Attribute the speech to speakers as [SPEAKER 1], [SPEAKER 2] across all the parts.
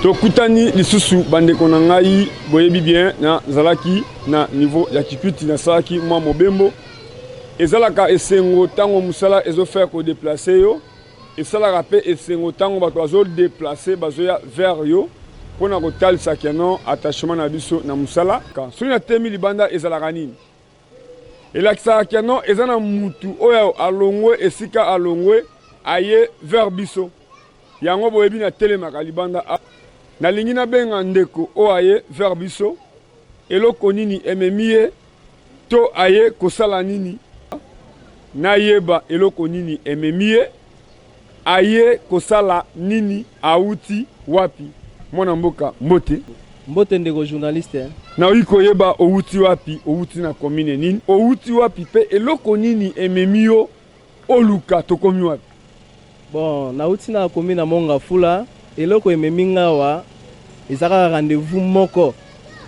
[SPEAKER 1] Tokutani lisusu bandeko na ngai boyebi bien na zalaki na niveau ya kipiti na salaki mwa mobembo ezalaka esengo tango musala ezo faire ko déplacer yo esalaka pe esengo tango bato bazo déplacer bazoya vers yo pona ko talisa keno attachement na biso na musala ka soni na temi libanda ezalaka nini elakisa keno ezana mutu oyo alongwe esika alongwe aye vers biso yango boyebi na telemaka libanda na lingina benga ndeko o aye vers biso eloko nini ememie to aye kosala nini na yeba eloko nini ememie aye kosala nini auti wapi mwana mboka mbote
[SPEAKER 2] ndeko journaliste
[SPEAKER 1] na wiko yeba outi wapi outi na commune nini outi wapi pe eloko nini ememio oluka tokomi wapi
[SPEAKER 2] bon na outi na commune monga fula eloko ememinga wa ezaka rendez-vous moko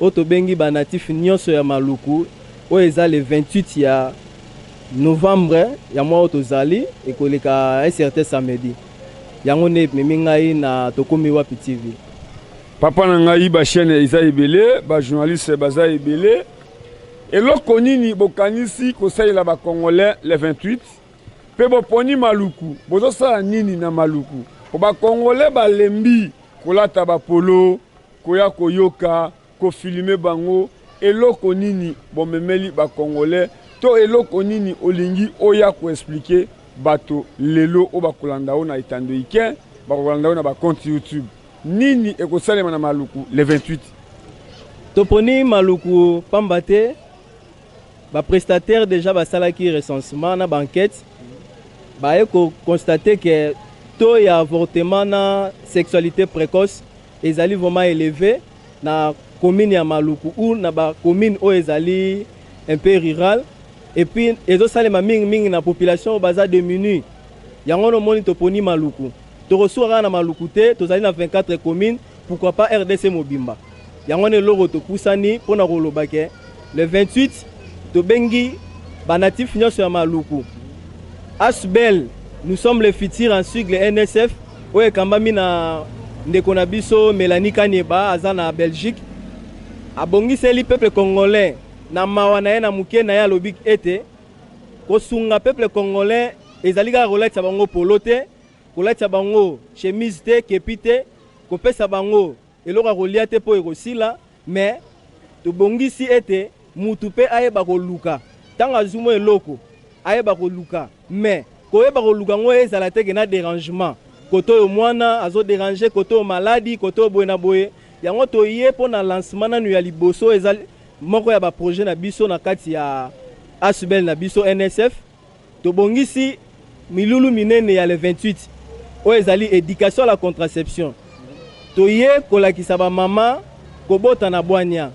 [SPEAKER 2] oto bengi ba natif nyonso ya maluku o eza le 28 ya novembre ya mois oto zali ekoleka un certain samedi yango ne meminga na tokomi wapi TV
[SPEAKER 1] papa na ngai ba chaîne eza ebele ba journaliste baza ebele eloko nini bokanisi kosalela ba congolais le 28 pe boponi maluku bozo sala nini na maluku po ba congolais balembi kolata ba polo koya koyoka ko filmer bango eloko nini bomemeli ba congolais to eloko nini olingi oya ko expliquer bato lelo o bakolanda o na itando ike bakolanda o na ba compte YouTube nini ekosalema na maluku le 28
[SPEAKER 2] toponi maluku pambate ba prestataire déjà basalaki recensement na banquette ba eko constater que taux ya avortement na sexualité précoce ezali vraiment élevé na commune ya maluku ou na ba commune o ezali un peu rural et puis ezo salema mingi na population baza démunie yango no moni toponi maluku to resoura na maluku te tozali na 24 communes pourquoi pas RDC Mobimba yango ne logo to kusani pona koloba ke le 28 to bengi ba natif nyonso ya maluku Asbel nous sommes les futurs en sigle NSF oye kambami na ndeko na biso Mélanie Kanyeba aza na Belgique abongiseli peuple congolais na mawa na ye na muke na ya lobik ete kosunga peuple congolais ezali ka kolata bango polo te kolata bango chemise te kepi te kopesa bango eloko kolia te po ekosila mais tobongisi ete mutu pe ayeba koluka tanga azumo eloko ayeba koluka mais koyeba koluka ngo ezala te na dérangement koto yo mwana azo déranger koto maladie koto boye na boye yango to ye po na lancement na ya liboso ezali moko ya ba projet na biso na kati ya Asbel na biso NSF to bongisi milulu minene ya le 28 o ezali éducation à la contraception to ye kolakisa ba mama kobota na bwanya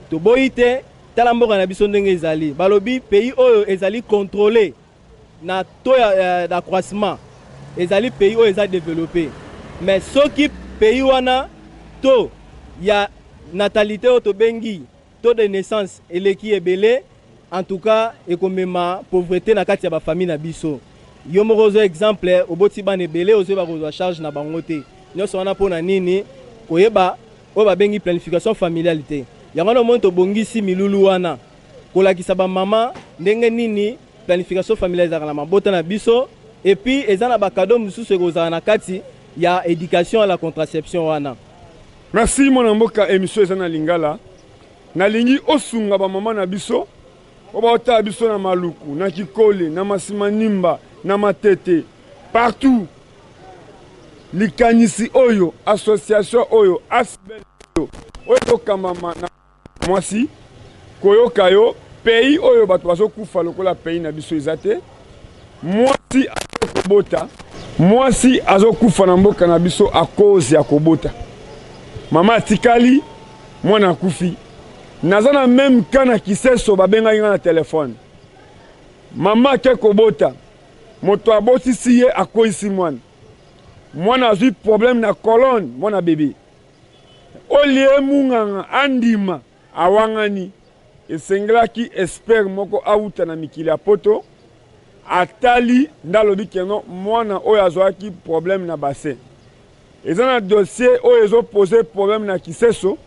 [SPEAKER 2] to boyite tala mboka na biso ndenge ezali balobi pays oyo ezali contrôlé na taux d'accroissement ezali pays oyo eza développé mais soki pays wana to ya natalité oyo tobengi taux de naissance eleki ebele en tout cas ekomema pauvreté na kati ya ba famille na biso yo moko zo exemple oboti bana ebele ozoyeba kozwa charge na bango te nyonso wana mpona nini koyeba oyo babengi planification familiale te yango na omoni tobongisi milulu wana kolakisa bamama ndenge nini planification familiale ezalaka na mabota na biso et puis eza na bakado mosusu ekozala na kati ya éducation à la contraception wana.
[SPEAKER 1] Merci mwana mboka émission eza na lingala nalingi osunga bamama na biso obaota biso na maluku na kikole na masimanimba na matete partout likanisi oyo association oyo Asbel oyo tokamama na mwasi koyoka yo pays oyo bato bazokufa lokola pays na biso ezate mwasi akobota mwasi azokufa na mboka na biso a cause ya kobota mama atikali mwana akufi nazana même kana kiseso babenga nga na telefone mama ke kobota moto abotisi ye akoisi mwana azwi problème na colonne mwana bébé olie munganga andima awangani esengelaki espère moko auta na mikili ya poto atali ndalobi keno mwana oyo azwaki problème na bassin Ils ont un dossier où ils ont posé problème na Kiseso.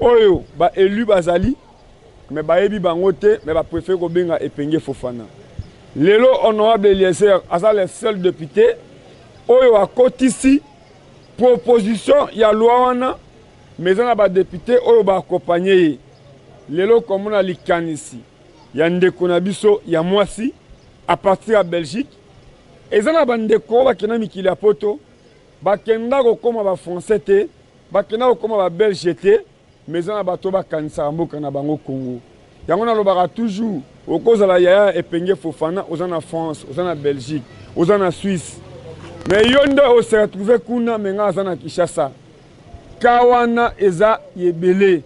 [SPEAKER 1] Oyo ba élu bazali mais ba yebi bangote mais ba préféré ko benga Epenge Fofana. Lelo honorable Eliezer asa le seul député oyo a kotisi proposition ya loi wana mais on a ba député oyo ba accompagner lelo comme on a likanisi ya ndeko na biso ya mwasi à partir à Belgique et on a ba ndeko ba kena mikili ya poto ba kenda ko koma ba français te ba kenda ko koma ba belge te mais on a bato ba kanisa mboka na bango Congo yango na lobaka toujours au cause la yaya Epenge Fofana aux en France aux en Belgique aux en Suisse mais yonde o se retrouver kuna menga za na Kinshasa kawana eza yebele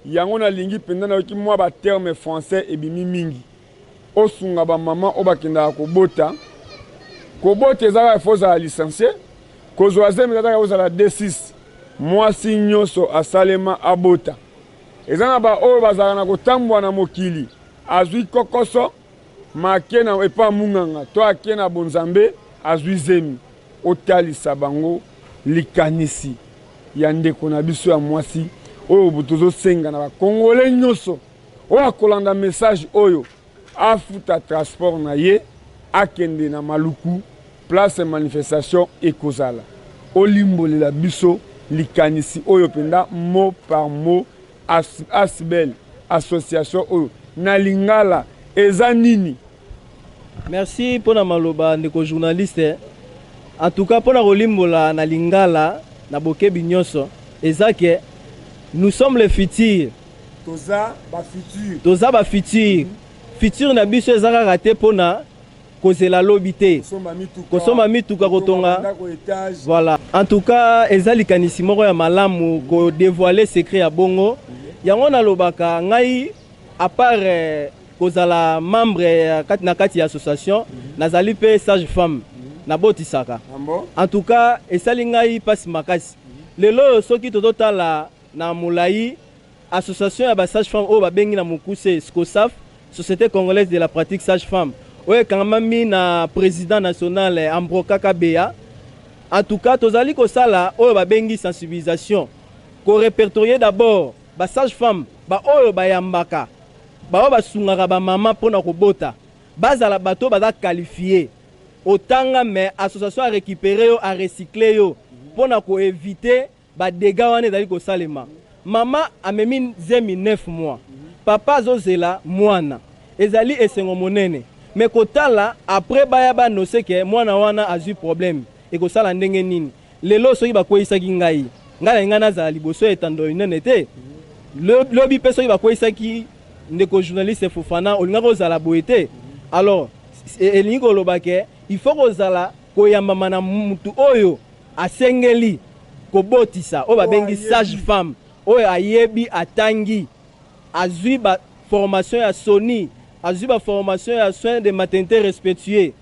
[SPEAKER 1] yango na lingi penda na ki mwa ba terme français e bimi mingi o sunga ba mama o bakenda ko bota eza ba foza licencié kozwaze meta ka la D6 mwasi nyonso asalema abota ezana ba oyo bazala na kotambwa na mokili azwi kokoso make na epa munganga to ake na bonzambe azwi zemi otalisa bango likanisi ya ndeko na biso ya mwasi oyo butozo senga na bakongole nyonso oyo akolanda message oyo afuta transport na ye akende na maluku place manifestation ekozala olimbolela biso likanisi oyo penda mot par mot asbel association oyo na lingala eza nini.
[SPEAKER 2] Merci pour na maloba ndeko journaliste. En tout cas pour na kolimbola na lingala na bokebi nyonso eza ke nous sommes le futur.
[SPEAKER 1] Toza ba futur.
[SPEAKER 2] Toza ba futur. Futur na biso eza kaka te pona kozela lobité. Kosomba mituka kotonga. Voilà. En tout cas, ezali kanisi moko ya malamu ko dévoiler secret ya bongo. Yango na lobaka ngai à part kozala membre na kati ya association, nazali pe sage femme na botisaka. En tout cas, esali ngai pasi makasi. Lelo soki totala na mulai association ya ba sage femme o ba bengi na mukuse SCOSAF, Société congolaise de la pratique sage femme. Oye kamami na président national Ambroka Kabea. En tout cas, tozali ko sala oyo ba bengi sensibilisation. Ko répertorier d'abord ba sage-femme, ba oyo ba yambaka. Ba oyo ba sungaka ba mama pona ko bota. Bazala bato ba qualifié. Otanga mais association a récupérer yo, a recycler yo pona ko éviter ba dégâts wana dali ko salema. Mama amemi zemi 9 mois. Papa zozela mwana. Ezali esengo monene. Mais kotala après baya ba no seke mwana wana azu problème et ko sala ndenge nini lelo soki bakoyisaki ngai ngana nazala liboso etando inene te lobi pe soki bakoyisaki ndeko journaliste Fofana olinga kozala boete alors elingi koloba ke il faut kozala koyamba na mutu oyo asengeli kobotisa oyo babengi sage femme oyo ayebi atangi azwi ba formation ya Sony azwi ba formation ya soins de maternité respectueux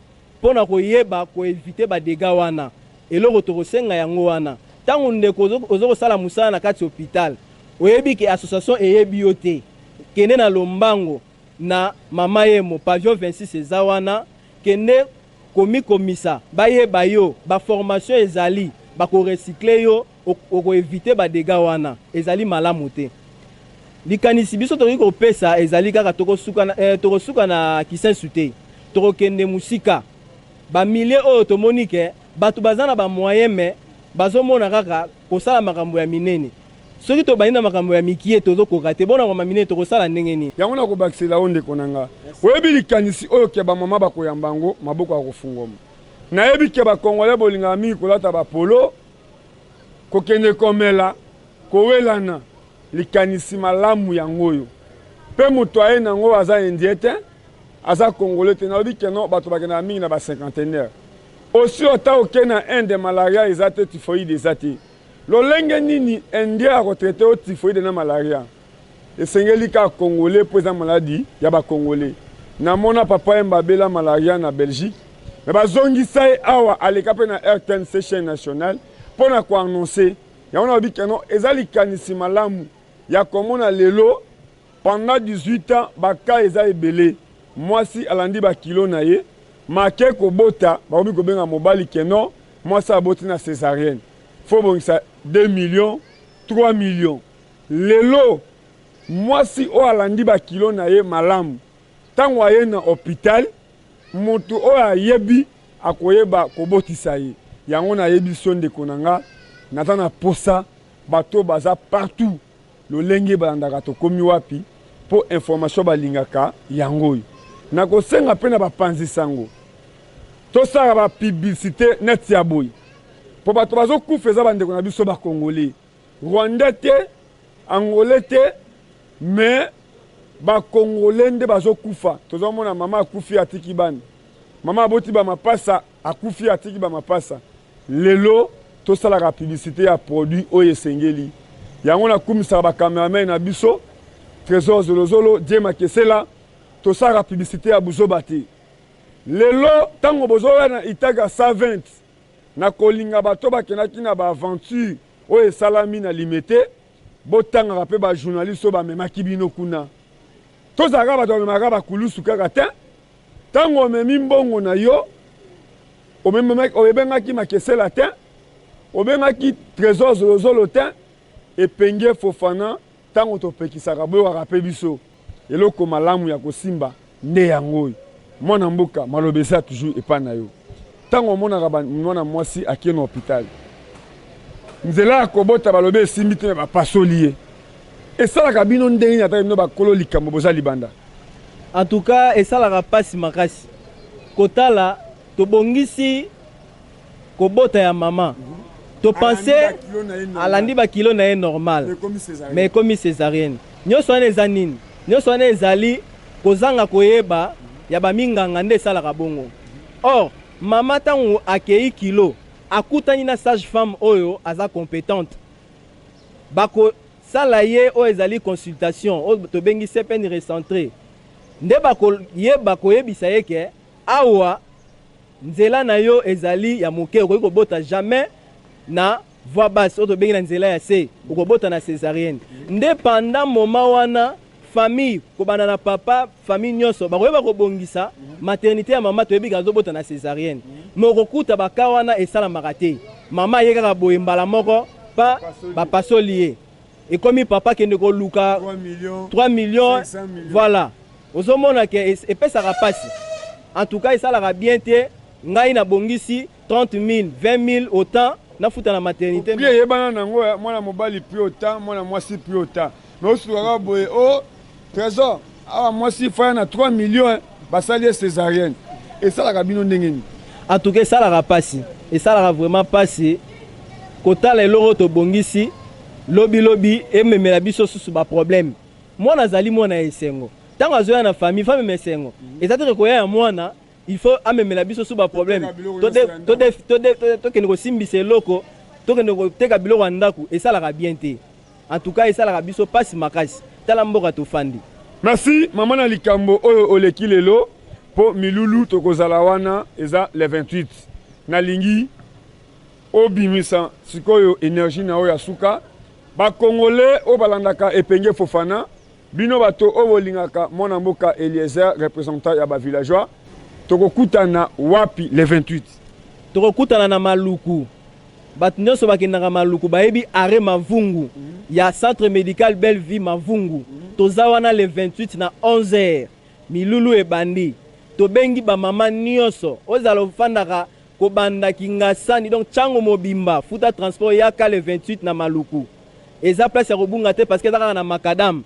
[SPEAKER 2] pona koyeba ko éviter ba dégâts wana eloko tokosenga yango wana tango ndeko ozoko sala musala na kati hôpital oyebi ke association eyebi yo te kende na lombango na mama yemo pavillon 26 eza wana kende komi komisa bayeba yo ba formation ezali ba ko recycler yo ko éviter ba dégâts wana ezali malamu te likanisi biso toki kopesa ezali kaka tokosuka na kisensu te tokokende musika ba milliers oyo tomoni ke bato bazana ba moyen mais bazomona kaka kosala makambo ya minene soki to bayina makambo ya mikie tozokoka te bona ngoma minene tokosala ndenge nini
[SPEAKER 1] yango na kobakisela onde konanga oyebi likanisi oyo ke ba mama bakoyamba ngo maboko ya kofungoma nayebi ke ba Congolais bolinga mingi kolata ba polo kokende komela kowelana likanisi malamu yango oyo pe moto aye nango aza indien te aza Congolais te nayebi ke no bato bakenda mingi na ba cinquantenaire aussi ota oke na inde malaria eza te typhoïde eza te lolenge nini indien akotraite o typhoïde na malaria esengeli ka Congolais po eza maladi ya ba Congolais namona papa ye mbabela malaria na Belgique mais bazongisa ye awa aleka pe na RTNC chaîne nationale pona ko annoncer yango na biki no eza likanisi malamu ya komona lelo pendant 18 ans baka eza ebele mwasi alandi ba kilo na ye make ko bota bakomi ko benga mobali keno mwasi aboti na césarienne faut bongisa 2 millions 3 millions lelo mwasi o alandi ba kilo na ye malamu tango aye na hôpital moto o ayebi akoyeba kobotisa ye yango na yebi sonde konanga natana posa bato baza partout lolenge balandaka tokomi wapi po information balingaka yango na kosenga pe na bapanzi sango tosala ba publicité net ya boy po bato bazokufa eza bandeko na biso bakongolais rwandais te angolais te mais bakongolais nde bazokufa tozomona mama akufi atiki bana mama aboti bamapasa akufi atiki bamapasa lelo tosalaka publicité ya produit oyo esengeli yango nakumisaka bacameraman na biso Trésor Zolozolo Die Makesela tosalaka publicité ya buzoba te lelo tango bozoya na itaga 120 na kolinga bato bakendaki na baaventure oyo esalami na limete botangaka mpe bajournaliste oyo bamemaki bino kuna tozalaka bato bamemaka bakulusu kaka te tango omemi mbongo na yo obengaki Makesela te obengaki Trésor Zolozolo te epenge Fofana tango topekisaka boyokaka mpe biso eloko malamu ya kosimba nde yango oyo mwana mboka malobesa toujours epa na yo tango omonaka mwana mwasi akie na hôpital nzela ya kobota balobe esimbi te me bapasoli ye esalaka bino ndenge ata bino bakolo likambo boza libanda
[SPEAKER 2] en tout cas esalaka pasi makasi kotala tobongisi kobota ya mama topense alandi bakilo na ye normal mais ekomi césarienne nyonso wana eza nini nyonso wana ezali kozanga koyeba ya baminganga nde esalaka bongo or mama ntango akei kilo akutani na sage femme oyo aza compétente bakosala ye oyo ezali consultation oyo tobengi CPN recentré nde bakoyeba koyebisa ye ke awa nzela na yo ezali ya moke okoki kobota jamais na voix basse oyo tobengi na nzela ya se okobota na césarienne nde pendant moment wana famille kobanda na papa famille nyonso bakoyeba kobongisa maternité ya mama toyebi ke azobota na césarienne me okokuta baka wana esalamaka te mama aye kaka boye mbala moko pa bapasoli ye ekomi papa kende koluka 3 millions voilà ozomona ke epesaka pasi en tout cas esalaka bien te ngai na bongisi 30 000 20 000 autant nafuta na maternité
[SPEAKER 1] bien yebana nango mwana mobali plus autant mwana mwasi plus autant mais osukaka boye o Trésor awa mwasi faya na 3 millions basali césarienne esalaka bino ndenge nini
[SPEAKER 2] en tout cas esalaka pasi esalaka vraiment pasi kotala eloko tobongisi lobi ememela biso susu baproblème mwana azali mwana ya esengo ntango azoya na famille fa meme esengo eza te koya ya mwana il faut amemela biso susu baproblème tokende kosimbisa eloko tokende koteka biloko ya ndako esalaka bien te en tout cas esalaka biso pasi makasi tala mboka tofandi
[SPEAKER 1] merci mama na likambo oyo oleki lelo po milulu tokozala wana eza le 28 nalingi obimisa sikoyo énergie na oyo ya suka bakongolais oyo balandaka epenge Fofana bino bato oyo bolingaka mwana mboka Eliezer représentant ya bavillageois tokokutana wapi le 28
[SPEAKER 2] tokokutana na Maluku bato nyonso bakendaka Maluku bayebi are Mavungu ya centre médical Belle Vie Mavungu toza wana le 28 na 11h milulu ebandi tobengi bamama nyonso ozala ofandaka kobanda Kingasani donc Tchango Mobimba futa transport yaka le 28 na Maluku eza place ya kobunga te parce que ezaka na Makadam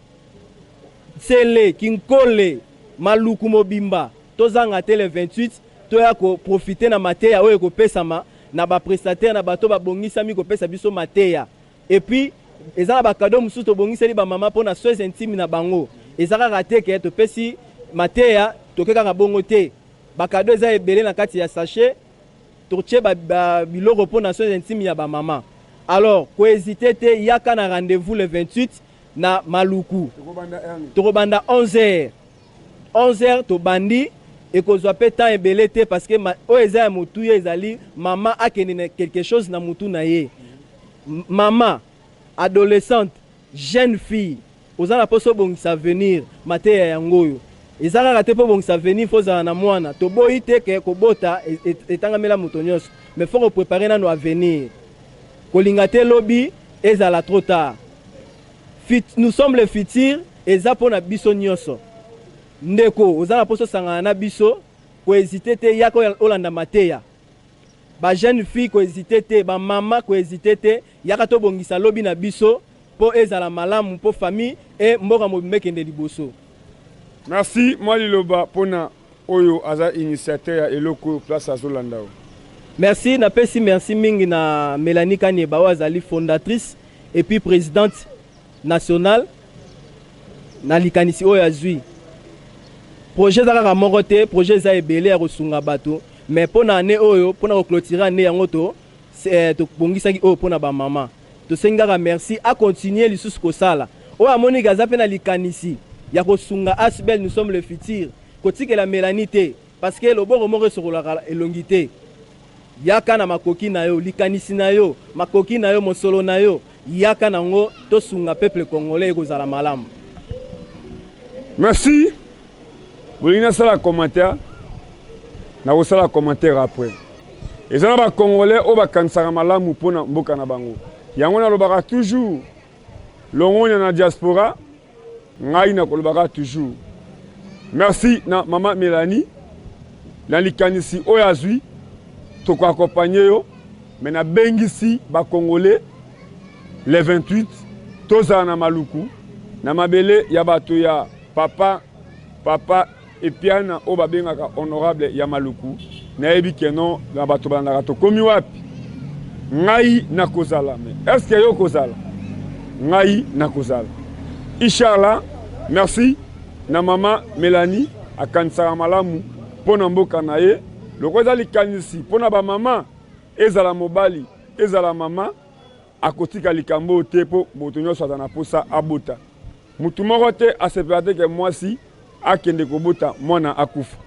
[SPEAKER 2] Sele Kinkole Maluku Mobimba tozanga te le 28 toya ko profiter na mateya oyo kopesama na ba prestataire na bato babongisami kopesa biso mateya et puis ezaka ba cadeau mususu tobongiseli ba mama pona soins intimes na bango ezaka raté ke topesi mateya tokeka bongo te ba cadeau eza ebele na kati ya sachet totie ba biloko pona soins intimes ya ba mama alors ko hésiter te yaka na rendez-vous le 28 na Maluku tokobanda 11h tobandi ekozwa pe temps ebele te parce que oyo eza ya motu ye ezali mama akende na quelque chose na motu na ye mama adolescente jeune fille ozala poso bongisa venir mateya yango oyo eza kaka te mpo bongisa venir fozala na mwana toboyi te ke kobota etangamela moto nyonso mais faut kopréparer nano avenir kolingate lobby ezala trop tard. Nous sommes le futur eza pona biso nyonso. Ndeko ozala poso sangana na biso ko hésiter te yako olanda mateya. Ba jeune fille ko hésiter te, ba mama ko hésiter te yaka to bongisa lobby na biso po ezala malamu po famille et mboka mobimekende liboso.
[SPEAKER 1] Merci moi liloba pona oyo aza initiateur ya eloko place azolanda.
[SPEAKER 2] Merci na pesi merci mingi na Mélanie Kanyeba azali fondatrice et puis présidente nationale na likanisi oyo azui. Projet za moko te, projet za ebele ya kosunga bato, mais pona ane oyo pona clôturer ane yango to to bongisaki oyo pona ba mama. To sengaka merci à continuer lisusu kosala. Oyo amoni gaza pe na likanisi ya kosunga asbel nous sommes le futur. Kotike la Mélanie te parce que le bon moko sokolaka elongité. Yaka na makoki na yo, likanisi na yo, makoki na yo, mosolo na yo, yaka nango to sunga peuple congolais kozala malamu.
[SPEAKER 1] Merci. Vous voulez un commentaire? Na osala commentaire après. Et ça va congolais au bakansara malamu pona mboka na bango. Yango na lobaka toujours. Longo na diaspora ngai na kolobaka toujours. Merci na maman Mélanie. Na likanisi oyazui to ko accompagner yo mais na bengisi ba congolais les 28 toza na maluku na mabele ya bato ya papa et piana o babengaka honorable ya maluku na yebi keno na bato bandaka to komi wapi ngai na kozala mais est-ce que yo kozala ngai na kozala inshallah. Merci na mama Mélanie akansara malamu pona mboka na ye lokoza likanisi pona ba mama ezala mobali ezala mama akotika likambo te po moto nyonso azana posa abota mutu moko te asepelate ke mwasi akende kobota mwana akufa.